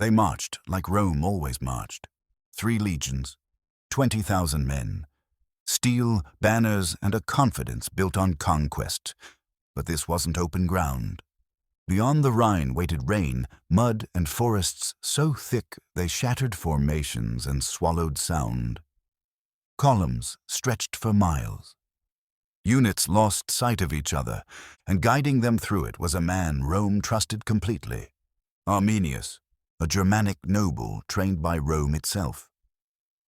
They marched like Rome always marched. 3 legions, 20,000 men, steel, banners, and a confidence built on conquest. But this wasn't open ground. Beyond the Rhine waited rain, mud, and forests so thick they shattered formations and swallowed sound. Columns stretched for miles. Units lost sight of each other, and guiding them through it was a man Rome trusted completely. Arminius, a Germanic noble trained by Rome itself.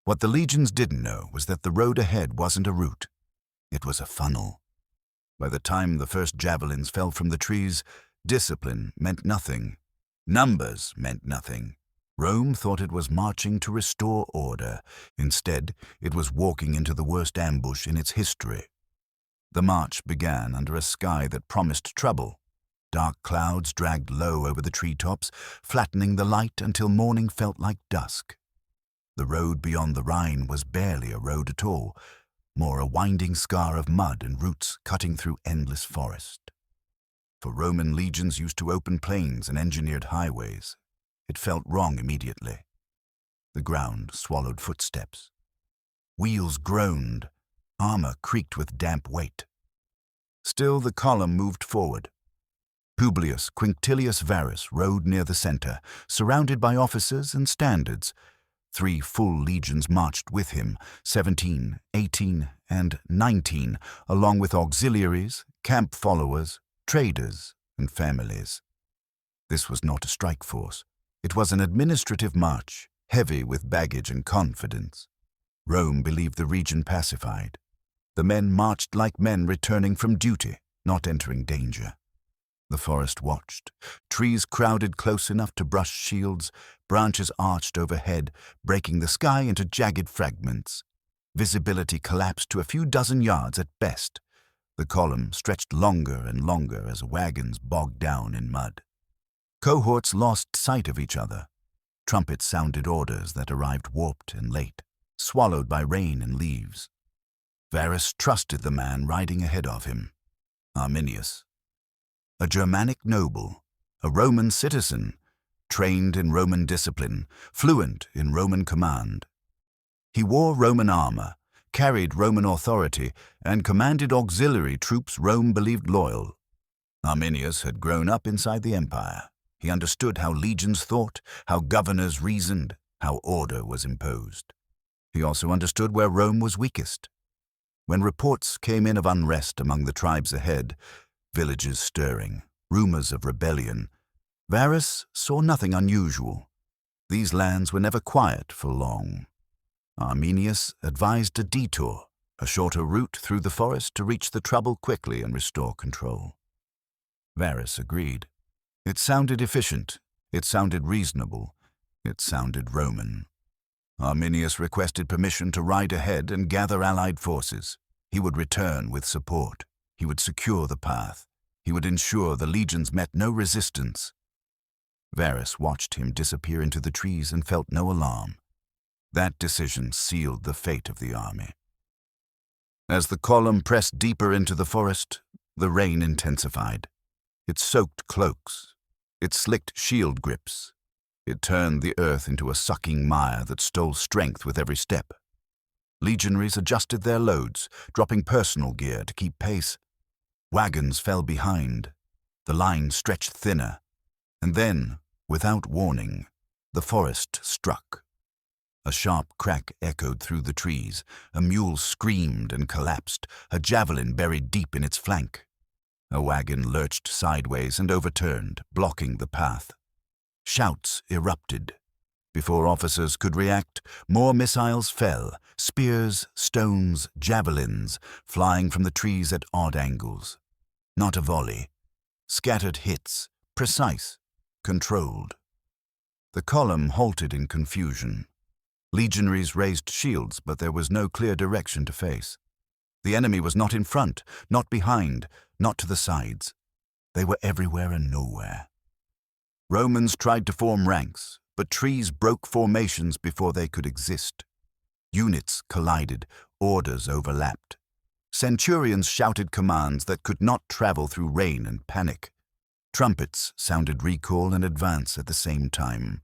What the legions didn't know was that the road ahead wasn't a route. It was a funnel. By the time the first javelins fell from the trees, discipline meant nothing. Numbers meant nothing. Rome thought it was marching to restore order. Instead, it was walking into the worst ambush in its history. The march began under a sky that promised trouble. Dark clouds dragged low over the treetops, flattening the light until morning felt like dusk. The road beyond the Rhine was barely a road at all, more a winding scar of mud and roots cutting through endless forest. For Roman legions used to open plains and engineered highways, it felt wrong immediately. The ground swallowed footsteps. Wheels groaned. Armor creaked with damp weight. Still the column moved forward. Publius Quinctilius Varus rode near the center, surrounded by officers and standards. 3 full legions marched with him, 17, 18, and 19, along with auxiliaries, camp followers, traders, and families. This was not a strike force. It was an administrative march, heavy with baggage and confidence. Rome believed the region pacified. The men marched like men returning from duty, not entering danger. The forest watched. Trees crowded close enough to brush shields, branches arched overhead, breaking the sky into jagged fragments. Visibility collapsed to a few dozen yards at best. The column stretched longer and longer as wagons bogged down in mud. Cohorts lost sight of each other. Trumpets sounded orders that arrived warped and late, swallowed by rain and leaves. Varus trusted the man riding ahead of him, Arminius. A Germanic noble, a Roman citizen, trained in Roman discipline, fluent in Roman command. He wore Roman armor, carried Roman authority, and commanded auxiliary troops Rome believed loyal. Arminius had grown up inside the empire. He understood how legions thought, how governors reasoned, how order was imposed. He also understood where Rome was weakest. When reports came in of unrest among the tribes ahead, villages stirring, rumors of rebellion, Varus saw nothing unusual. These lands were never quiet for long. Arminius advised a detour, a shorter route through the forest to reach the trouble quickly and restore control. Varus agreed. It sounded efficient, it sounded reasonable, it sounded Roman. Arminius requested permission to ride ahead and gather allied forces. He would return with support. He would secure the path. He would ensure the legions met no resistance. Varus watched him disappear into the trees and felt no alarm. That decision sealed the fate of the army. As the column pressed deeper into the forest, the rain intensified. It soaked cloaks. It slicked shield grips. It turned the earth into a sucking mire that stole strength with every step. Legionaries adjusted their loads, dropping personal gear to keep pace. Wagons fell behind. The line stretched thinner. And then, without warning, the forest struck. A sharp crack echoed through the trees. A mule screamed and collapsed, a javelin buried deep in its flank. A wagon lurched sideways and overturned, blocking the path. Shouts erupted. Before officers could react, more missiles fell, spears, stones, javelins, flying from the trees at odd angles. Not a volley. Scattered hits, precise, controlled. The column halted in confusion. Legionaries raised shields, but there was no clear direction to face. The enemy was not in front, not behind, not to the sides. They were everywhere and nowhere. Romans tried to form ranks, but trees broke formations before they could exist. Units collided, orders overlapped. Centurions shouted commands that could not travel through rain and panic. Trumpets sounded recall and advance at the same time.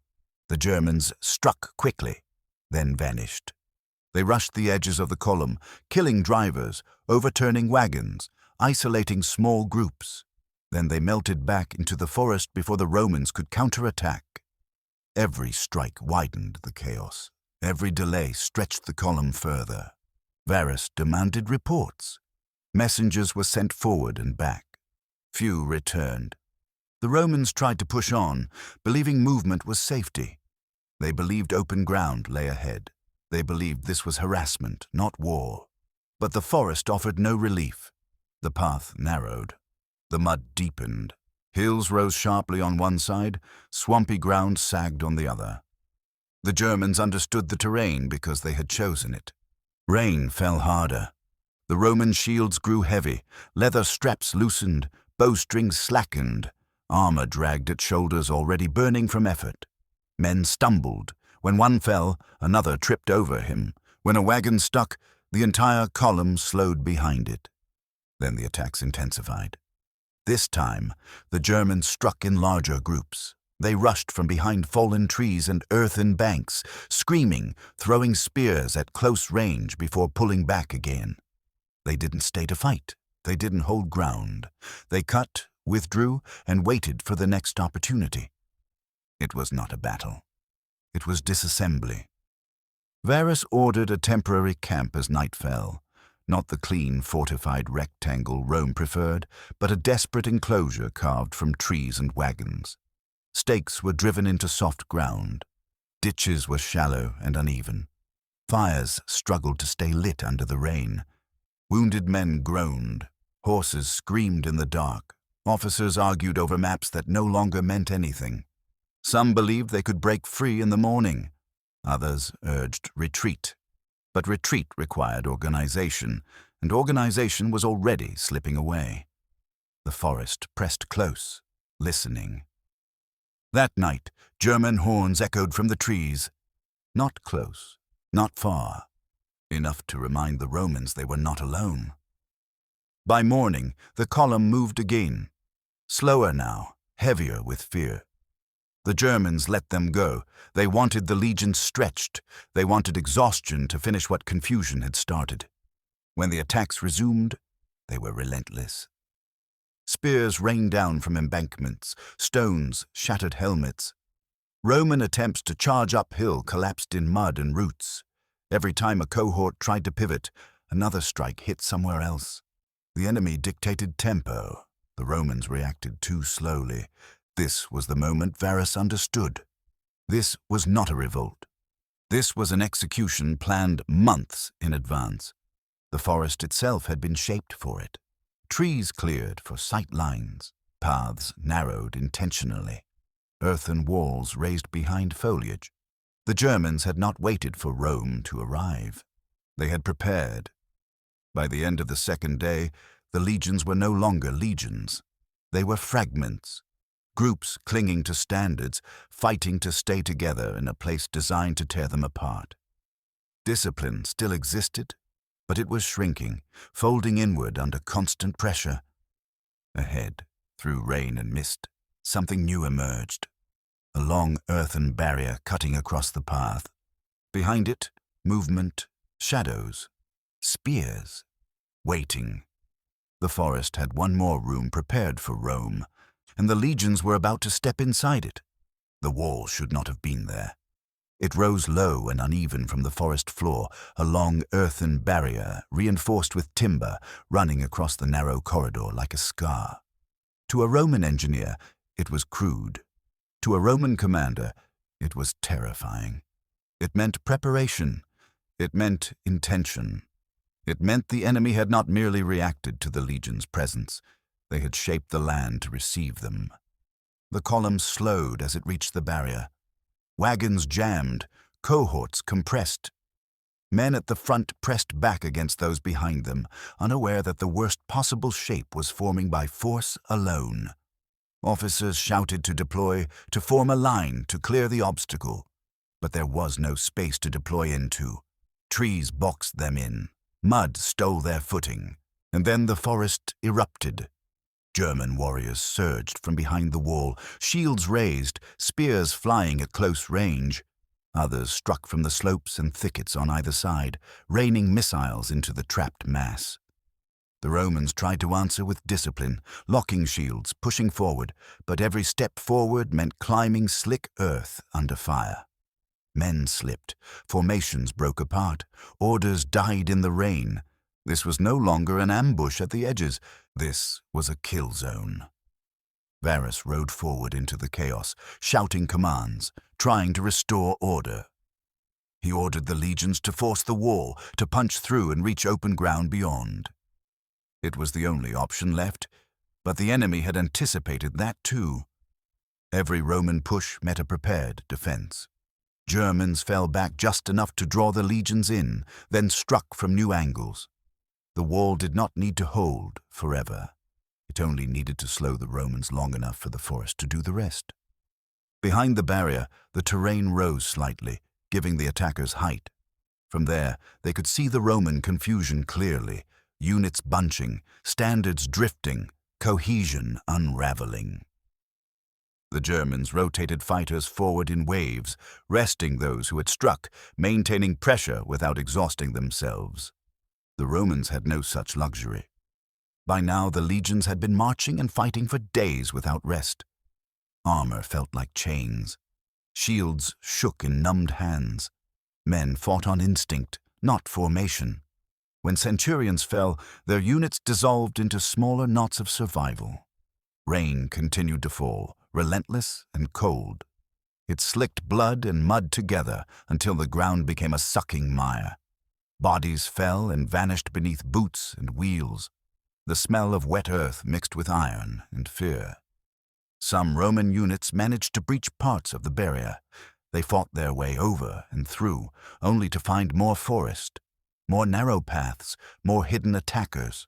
The Germans struck quickly, then vanished. They rushed the edges of the column, killing drivers, overturning wagons, isolating small groups. Then they melted back into the forest before the Romans could counterattack. Every strike widened the chaos. Every delay stretched the column further. Varus demanded reports. Messengers were sent forward and back. Few returned. The Romans tried to push on, believing movement was safety. They believed open ground lay ahead. They believed this was harassment, not war. But the forest offered no relief. The path narrowed. The mud deepened. Hills rose sharply on one side, swampy ground sagged on the other. The Germans understood the terrain because they had chosen it. Rain fell harder. The Roman shields grew heavy, leather straps loosened, bowstrings slackened, armor dragged at shoulders already burning from effort. Men stumbled. When one fell, another tripped over him. When a wagon stuck, the entire column slowed behind it. Then the attacks intensified. This time, the Germans struck in larger groups. They rushed from behind fallen trees and earthen banks, screaming, throwing spears at close range before pulling back again. They didn't stay to fight. They didn't hold ground. They cut, withdrew, and waited for the next opportunity. It was not a battle. It was disassembly. Varus ordered a temporary camp as night fell. Not the clean, fortified rectangle Rome preferred, but a desperate enclosure carved from trees and wagons. Stakes were driven into soft ground. Ditches were shallow and uneven. Fires struggled to stay lit under the rain. Wounded men groaned. Horses screamed in the dark. Officers argued over maps that no longer meant anything. Some believed they could break free in the morning. Others urged retreat. But retreat required organization, and organization was already slipping away. The forest pressed close, listening. That night, German horns echoed from the trees. Not close, not far. Enough to remind the Romans they were not alone. By morning, the column moved again. Slower now, heavier with fear. The Germans let them go. They wanted the legions stretched. They wanted exhaustion to finish what confusion had started. When the attacks resumed, they were relentless. Spears rained down from embankments. Stones shattered helmets. Roman attempts to charge uphill collapsed in mud and roots. Every time a cohort tried to pivot, another strike hit somewhere else. The enemy dictated tempo. The Romans reacted too slowly. This was the moment Varus understood. This was not a revolt. This was an execution planned months in advance. The forest itself had been shaped for it. Trees cleared for sight lines. Paths narrowed intentionally. Earthen walls raised behind foliage. The Germans had not waited for Rome to arrive. They had prepared. By the end of the second day, the legions were no longer legions. They were fragments. Groups clinging to standards, fighting to stay together in a place designed to tear them apart. Discipline still existed, but it was shrinking, folding inward under constant pressure. Ahead, through rain and mist, something new emerged. A long earthen barrier cutting across the path. Behind it, movement, shadows, spears, waiting. The forest had one more room prepared for Rome, and the legions were about to step inside it. The wall should not have been there. It rose low and uneven from the forest floor, a long earthen barrier, reinforced with timber, running across the narrow corridor like a scar. To a Roman engineer, it was crude. To a Roman commander, it was terrifying. It meant preparation. It meant intention. It meant the enemy had not merely reacted to the legion's presence. They had shaped the land to receive them. The column slowed as it reached the barrier. Wagons jammed, cohorts compressed. Men at the front pressed back against those behind them, unaware that the worst possible shape was forming by force alone. Officers shouted to deploy, to form a line, to clear the obstacle. But there was no space to deploy into. Trees boxed them in. Mud stole their footing. And then the forest erupted. German warriors surged from behind the wall, shields raised, spears flying at close range. Others struck from the slopes and thickets on either side, raining missiles into the trapped mass. The Romans tried to answer with discipline, locking shields, pushing forward, but every step forward meant climbing slick earth under fire. Men slipped, formations broke apart, orders died in the rain. This was no longer an ambush at the edges. This was a kill zone. Varus rode forward into the chaos, shouting commands, trying to restore order. He ordered the legions to force the wall, to punch through and reach open ground beyond. It was the only option left, but the enemy had anticipated that too. Every Roman push met a prepared defense. Germans fell back just enough to draw the legions in, then struck from new angles. The wall did not need to hold forever. It only needed to slow the Romans long enough for the forest to do the rest. Behind the barrier, the terrain rose slightly, giving the attackers height. From there, they could see the Roman confusion clearly, units bunching, standards drifting, cohesion unraveling. The Germans rotated fighters forward in waves, resting those who had struck, maintaining pressure without exhausting themselves. The Romans had no such luxury. By now, the legions had been marching and fighting for days without rest. Armor felt like chains. Shields shook in numbed hands. Men fought on instinct, not formation. When centurions fell, their units dissolved into smaller knots of survival. Rain continued to fall, relentless and cold. It slicked blood and mud together until the ground became a sucking mire. Bodies fell and vanished beneath boots and wheels. The smell of wet earth mixed with iron and fear. Some Roman units managed to breach parts of the barrier. They fought their way over and through, only to find more forest, more narrow paths, more hidden attackers.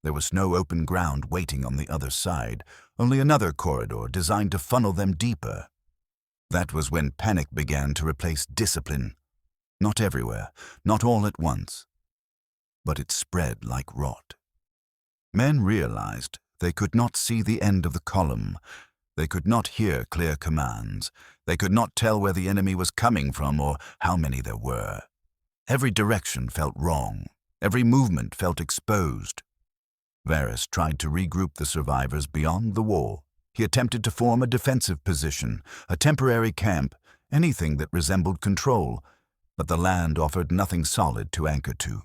There was no open ground waiting on the other side, only another corridor designed to funnel them deeper. That was when panic began to replace discipline. Not everywhere, not all at once. But it spread like rot. Men realized they could not see the end of the column. They could not hear clear commands. They could not tell where the enemy was coming from or how many there were. Every direction felt wrong. Every movement felt exposed. Varus tried to regroup the survivors beyond the wall. He attempted to form a defensive position, a temporary camp, anything that resembled control, but the land offered nothing solid to anchor to.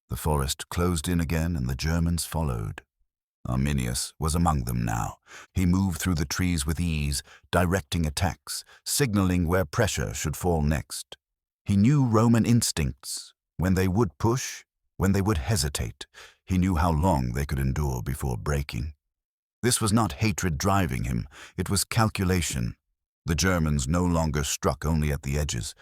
The forest closed in again and the Germans followed. Arminius was among them now. He moved through the trees with ease, directing attacks, signaling where pressure should fall next. He knew Roman instincts, when they would push, when they would hesitate. He knew how long they could endure before breaking. This was not hatred driving him, it was calculation. The Germans no longer struck only at the edges.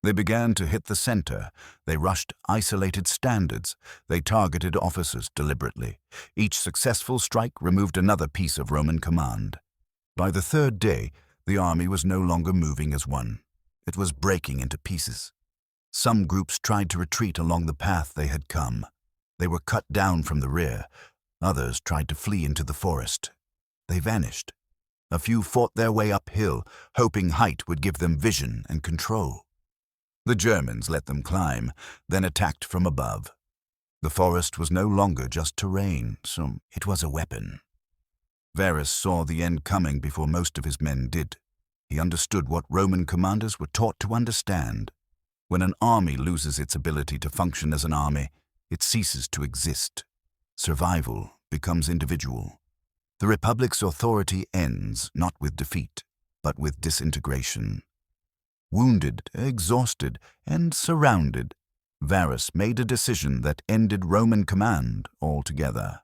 They began to hit the center. They rushed isolated standards. They targeted officers deliberately. Each successful strike removed another piece of Roman command. By the third day, the army was no longer moving as one. It was breaking into pieces. Some groups tried to retreat along the path they had come. They were cut down from the rear. Others tried to flee into the forest. They vanished. A few fought their way uphill, hoping height would give them vision and control. The Germans let them climb, then attacked from above. The forest was no longer just terrain, so it was a weapon. Varus saw the end coming before most of his men did. He understood what Roman commanders were taught to understand. When an army loses its ability to function as an army, it ceases to exist. Survival becomes individual. The Republic's authority ends not with defeat, but with disintegration. Wounded, exhausted, and surrounded, Varus made a decision that ended Roman command altogether.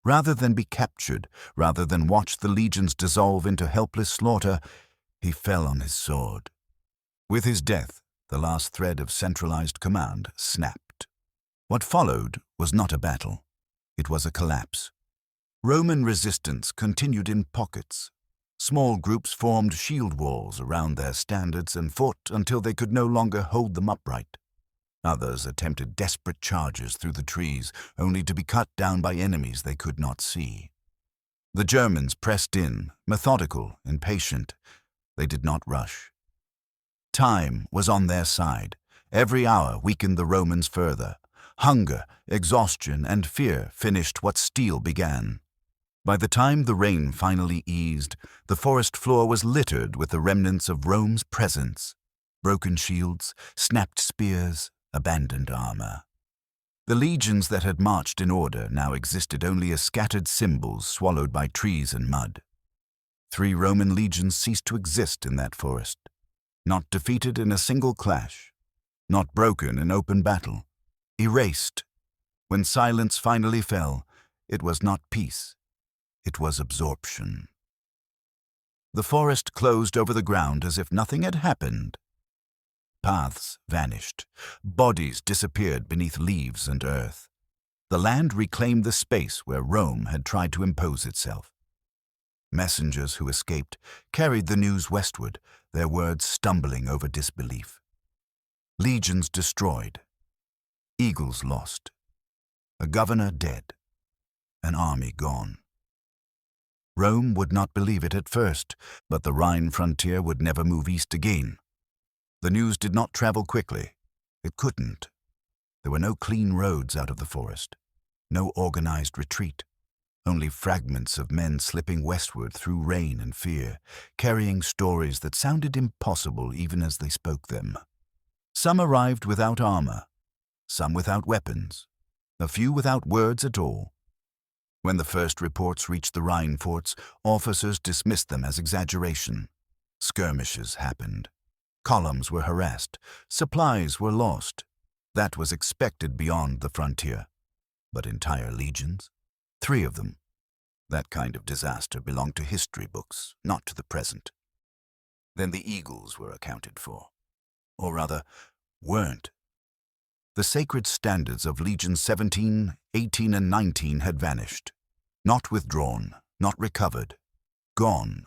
Rather than be captured, rather than watch the legions dissolve into helpless slaughter, he fell on his sword. With his death, the last thread of centralized command snapped. What followed was not a battle. It was a collapse. Roman resistance continued in pockets. Small groups formed shield walls around their standards and fought until they could no longer hold them upright. Others attempted desperate charges through the trees, only to be cut down by enemies they could not see. The Germans pressed in, methodical and patient. They did not rush. Time was on their side. Every hour weakened the Romans further. Hunger, exhaustion, and fear finished what steel began. By the time the rain finally eased, the forest floor was littered with the remnants of Rome's presence: broken shields, snapped spears, abandoned armor. The legions that had marched in order now existed only as scattered symbols swallowed by trees and mud. 3 Roman legions ceased to exist in that forest, not defeated in a single clash, not broken in open battle, erased. When silence finally fell, it was not peace, it was absorption. The forest closed over the ground as if nothing had happened. Paths vanished. Bodies disappeared beneath leaves and earth. The land reclaimed the space where Rome had tried to impose itself. Messengers who escaped carried the news westward, their words stumbling over disbelief. Legions destroyed. Eagles lost. A governor dead. An army gone. Rome would not believe it at first, but the Rhine frontier would never move east again. The news did not travel quickly. It couldn't. There were no clean roads out of the forest, no organized retreat, only fragments of men slipping westward through rain and fear, carrying stories that sounded impossible even as they spoke them. Some arrived without armor, some without weapons, a few without words at all. When the first reports reached the Rhine forts, officers dismissed them as exaggeration. Skirmishes happened. Columns were harassed. Supplies were lost. That was expected beyond the frontier. But entire legions? 3 of them. That kind of disaster belonged to history books, not to the present. Then the eagles were accounted for. Or rather, weren't. The sacred standards of Legions 17, 18, and 19 had vanished. Not withdrawn, not recovered. Gone.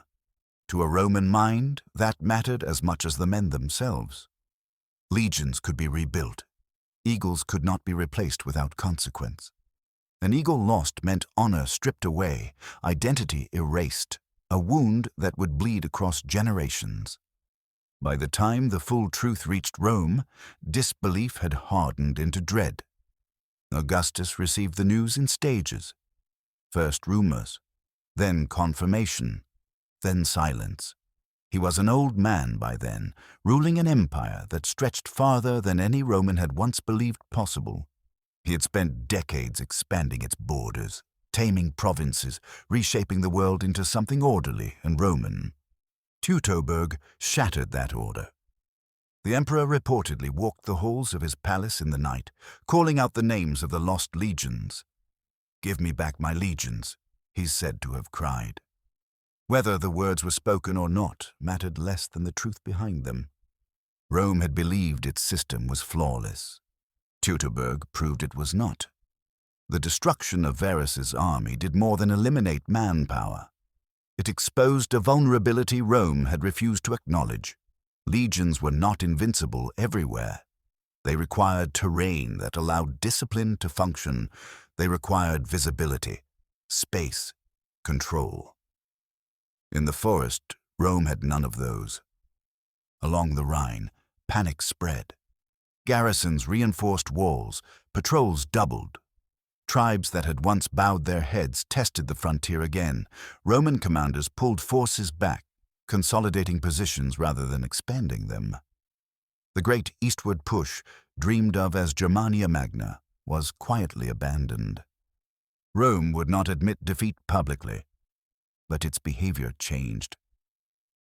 To a Roman mind, that mattered as much as the men themselves. Legions could be rebuilt. Eagles could not be replaced without consequence. An eagle lost meant honor stripped away, identity erased, a wound that would bleed across generations. By the time the full truth reached Rome, disbelief had hardened into dread. Augustus received the news in stages. First rumors, then confirmation, then silence. He was an old man by then, ruling an empire that stretched farther than any Roman had once believed possible. He had spent decades expanding its borders, taming provinces, reshaping the world into something orderly and Roman. Teutoburg shattered that order. The emperor reportedly walked the halls of his palace in the night, calling out the names of the lost legions. "Give me back my legions," he's said to have cried. Whether the words were spoken or not mattered less than the truth behind them. Rome had believed its system was flawless. Teutoburg proved it was not. The destruction of Varus's army did more than eliminate manpower. It exposed a vulnerability Rome had refused to acknowledge. Legions were not invincible everywhere. They required terrain that allowed discipline to function. They required visibility, space, control. In the forest, Rome had none of those. Along the Rhine, panic spread. Garrisons reinforced walls, patrols doubled. Tribes that had once bowed their heads tested the frontier again. Roman commanders pulled forces back, consolidating positions rather than expanding them. The great eastward push, dreamed of as Germania Magna, was quietly abandoned. Rome would not admit defeat publicly, but its behavior changed.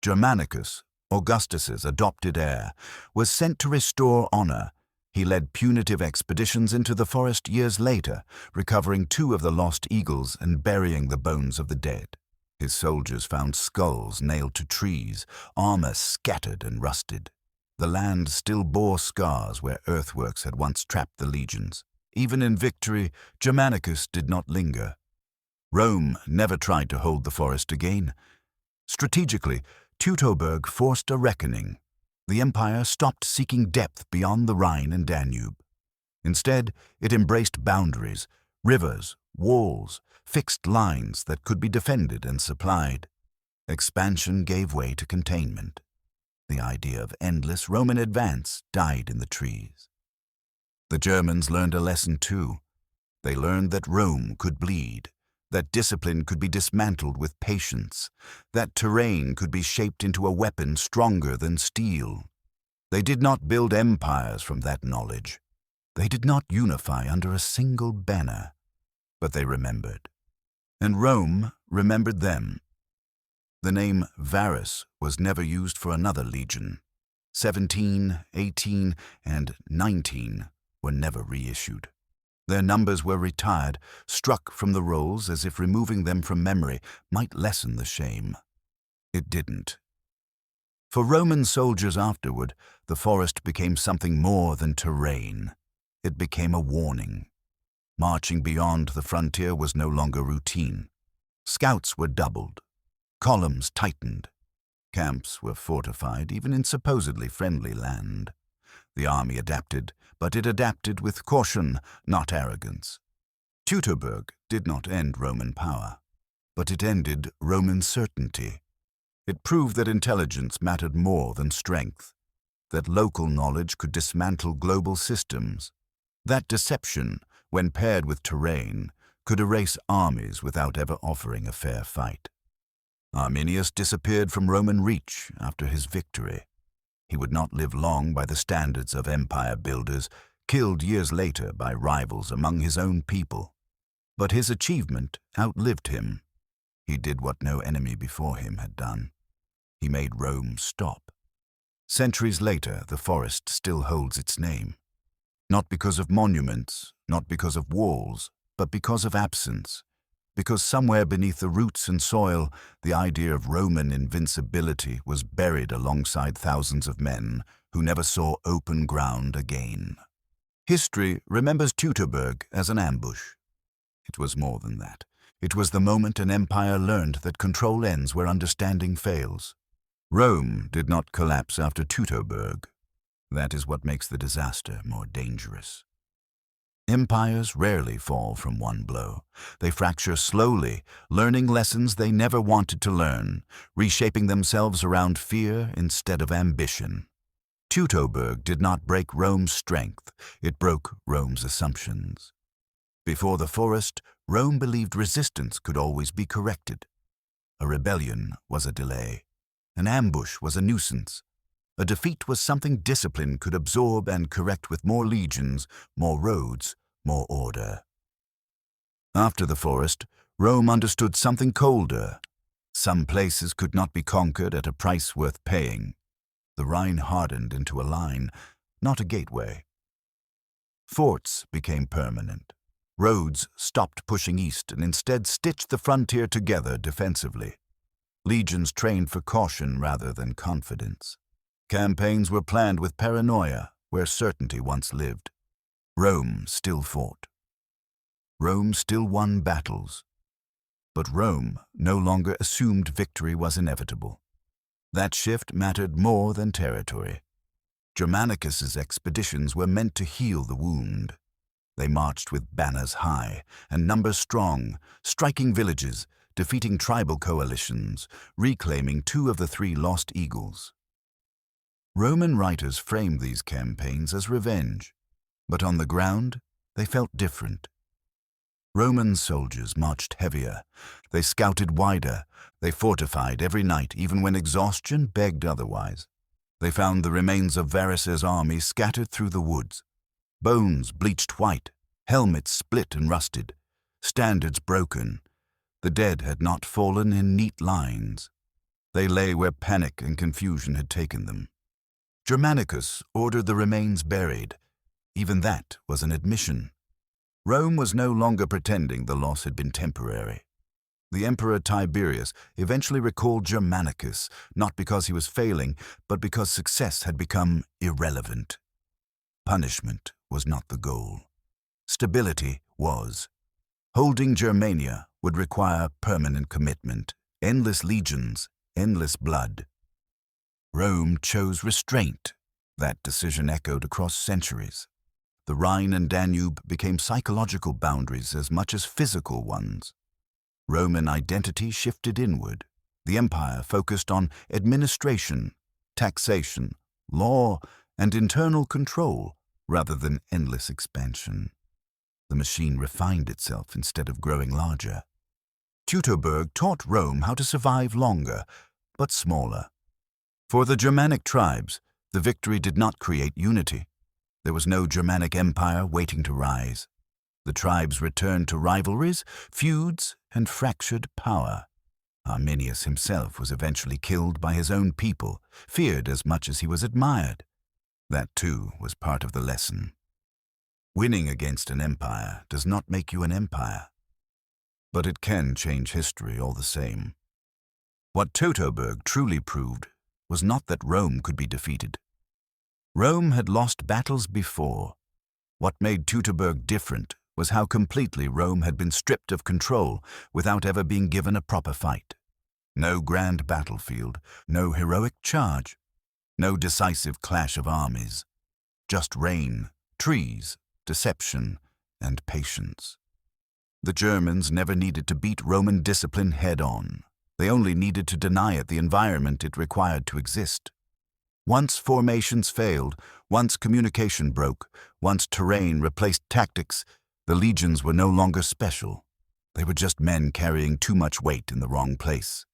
Germanicus, Augustus's adopted heir, was sent to restore honor. He led punitive expeditions into the forest years later, recovering 2 of the lost eagles and burying the bones of the dead. His soldiers found skulls nailed to trees, armor scattered and rusted. The land still bore scars where earthworks had once trapped the legions. Even in victory, Germanicus did not linger. Rome never tried to hold the forest again. Strategically, Teutoburg forced a reckoning. The empire stopped seeking depth beyond the Rhine and Danube. Instead, it embraced boundaries, rivers, walls, fixed lines that could be defended and supplied. Expansion gave way to containment. The idea of endless Roman advance died in the trees. The Germans learned a lesson too. They learned that Rome could bleed, that discipline could be dismantled with patience, that terrain could be shaped into a weapon stronger than steel. They did not build empires from that knowledge. They did not unify under a single banner, but they remembered. And Rome remembered them. The name Varus was never used for another legion. 17, 18, and 19 were never reissued. Their numbers were retired, struck from the rolls as if removing them from memory might lessen the shame. It didn't. For Roman soldiers afterward, the forest became something more than terrain. It became a warning. Marching beyond the frontier was no longer routine. Scouts were doubled. Columns tightened. Camps were fortified, even in supposedly friendly land. The army adapted, but it adapted with caution, not arrogance. Teutoburg did not end Roman power, but it ended Roman certainty. It proved that intelligence mattered more than strength, that local knowledge could dismantle global systems, that deception, when paired with terrain, could erase armies without ever offering a fair fight. Arminius disappeared from Roman reach after his victory. He would not live long by the standards of empire builders, killed years later by rivals among his own people. But his achievement outlived him. He did what no enemy before him had done. He made Rome stop. Centuries later, the forest still holds its name. Not because of monuments, not because of walls, but because of absence. Because somewhere beneath the roots and soil, the idea of Roman invincibility was buried alongside thousands of men who never saw open ground again. History remembers Teutoburg as an ambush. It was more than that. It was the moment an empire learned that control ends where understanding fails. Rome did not collapse after Teutoburg. That is what makes the disaster more dangerous. Empires rarely fall from one blow. They fracture slowly, learning lessons they never wanted to learn, reshaping themselves around fear instead of ambition. Teutoburg did not break Rome's strength, it broke Rome's assumptions. Before the forest, Rome believed resistance could always be corrected. A rebellion was a delay. An ambush was a nuisance. A defeat was something discipline could absorb and correct with more legions, more roads, more order. After the forest, Rome understood something colder. Some places could not be conquered at a price worth paying. The Rhine hardened into a line, not a gateway. Forts became permanent. Roads stopped pushing east and instead stitched the frontier together defensively. Legions trained for caution rather than confidence. Campaigns were planned with paranoia where certainty once lived. Rome still fought. Rome still won battles. But Rome no longer assumed victory was inevitable. That shift mattered more than territory. Germanicus's expeditions were meant to heal the wound. They marched with banners high and numbers strong, striking villages, defeating tribal coalitions, reclaiming 2 of the 3 lost eagles. Roman writers framed these campaigns as revenge, but on the ground, they felt different. Roman soldiers marched heavier. They scouted wider. They fortified every night, even when exhaustion begged otherwise. They found the remains of Varus's army scattered through the woods. Bones bleached white, helmets split and rusted, standards broken. The dead had not fallen in neat lines. They lay where panic and confusion had taken them. Germanicus ordered the remains buried. Even that was an admission. Rome was no longer pretending the loss had been temporary. The Emperor Tiberius eventually recalled Germanicus, not because he was failing, but because success had become irrelevant. Punishment was not the goal. Stability was. Holding Germania would require permanent commitment, endless legions, endless blood. Rome chose restraint. That decision echoed across centuries. The Rhine and Danube became psychological boundaries as much as physical ones. Roman identity shifted inward. The empire focused on administration, taxation, law, and internal control rather than endless expansion. The machine refined itself instead of growing larger. Teutoburg taught Rome how to survive longer, but smaller. For the Germanic tribes, the victory did not create unity. There was no Germanic empire waiting to rise. The tribes returned to rivalries, feuds, and fractured power. Arminius himself was eventually killed by his own people, feared as much as he was admired. That, too, was part of the lesson. Winning against an empire does not make you an empire, but it can change history all the same. What Teutoburg truly proved was not that Rome could be defeated. Rome had lost battles before. What made Teutoburg different was how completely Rome had been stripped of control without ever being given a proper fight. No grand battlefield, no heroic charge, no decisive clash of armies. Just rain, trees, deception, and patience. The Germans never needed to beat Roman discipline head-on. They only needed to deny it the environment it required to exist. Once formations failed, once communication broke, once terrain replaced tactics, the legions were no longer special. They were just men carrying too much weight in the wrong place.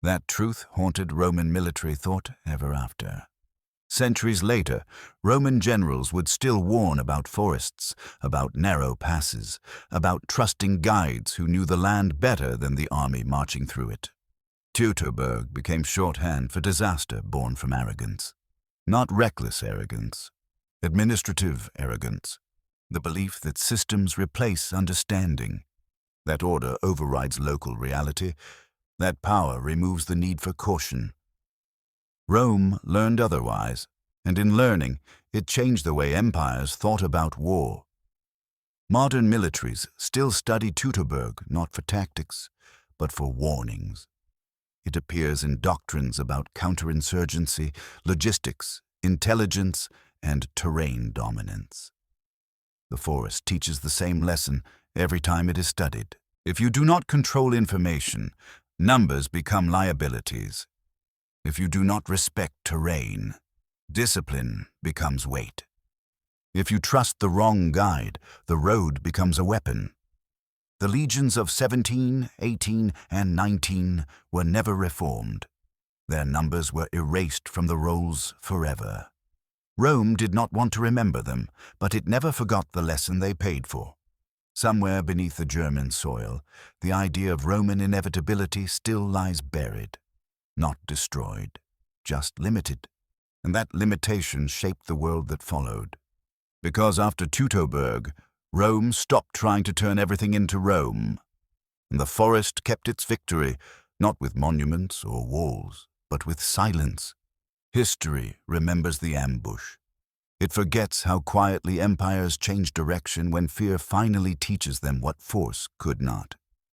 That truth haunted Roman military thought ever after. Centuries later, Roman generals would still warn about forests, about narrow passes, about trusting guides who knew the land better than the army marching through it. Teutoburg became shorthand for disaster born from arrogance. Not reckless arrogance, administrative arrogance. The belief that systems replace understanding, that order overrides local reality, that power removes the need for caution. Rome learned otherwise, and in learning, it changed the way empires thought about war. Modern militaries still study Teutoburg not for tactics, but for warnings. It appears in doctrines about counterinsurgency, logistics, intelligence, and terrain dominance. The forest teaches the same lesson every time it is studied. If you do not control information, numbers become liabilities. If you do not respect terrain, discipline becomes weight. If you trust the wrong guide, the road becomes a weapon. The legions of 17, 18, and 19 were never reformed. Their numbers were erased from the rolls forever. Rome did not want to remember them, but it never forgot the lesson they paid for. Somewhere beneath the German soil, the idea of Roman inevitability still lies buried, not destroyed, just limited. And that limitation shaped the world that followed. Because after Teutoburg, Rome stopped trying to turn everything into Rome. And the forest kept its victory, not with monuments or walls, but with silence. History remembers the ambush. It forgets how quietly empires change direction when fear finally teaches them what force could not.